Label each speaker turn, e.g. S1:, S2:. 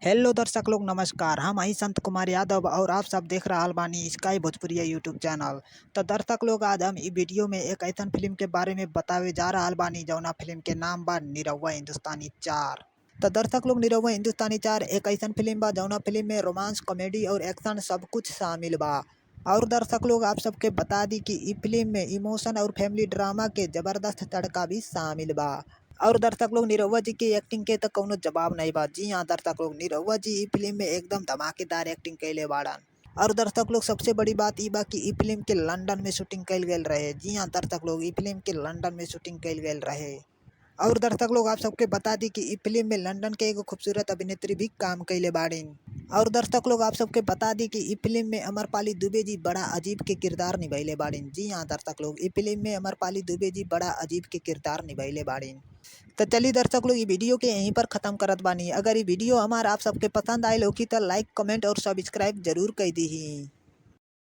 S1: Hello दर्शक लोग नमस्कार। हम हई संत कुमार यादव और आप सब देख रहल बानी स्काई भोजपुरिया यूट्यूब चैनल। तो दर्शक लोग आज हम इ वीडियो में एक ऐसन फिल्म के बारे में बतावे जा रहल बानी जौना फिल्म के नाम बा निरहुआ हिंदुस्तानी 4। तो दर्शक लोग निरहुआ हिंदुस्तानी 4 एक ऐसन फिल्म बा जौना फिल्म में रोमांस कॉमेडी और एक्शन सब कुछ शामिल बा। और दर्शक लोग आप सबके बता दी कि इ फिल्म में इमोशन और फैमिली ड्रामा के जबरदस्त तड़का भी शामिल बा। और दर्शक लोग निरहुआ जी की एक्टिंग के तो कौनो जवाब नहीं बा। जी हाँ दर्शक लोग, निरहुआ जी इ फिल्म में एकदम धमाकेदार एक्टिंग कैले बाड़न। और दर्शक लोग सबसे बड़ी बात ई बा कि इ फिल्म के लंदन में शूटिंग कैल गेल रहे। जी हाँ दर्शक लोग, इ फिल्म के लंदन में शूटिंग कैल गेल रहे। और दर्शक लोग आप सबके बता दी कि इ फिल्म में लंदन के एगो खूबसूरत अभिनेत्री भी काम कैले बाड़ीन। और दर्शक लोग आप सबके बता दी कि इ फिल्म में अमरपाली दुबे जी बड़ा अजीब के किरदार निभैले बाड़ीन। जी हाँ दर्शक लोग, इ फिल्म में अमरपाली दुबे जी बड़ा अजीब के किरदार निभैले बाड़ीन। तो चलिए दर्शक लोग, ये वीडियो के यहीं पर ख़त्म करत बानी। अगर ये वीडियो हमारा आप सबके पसंद आयल होखी तो लाइक कमेंट और सब्सक्राइब जरूर कर दी।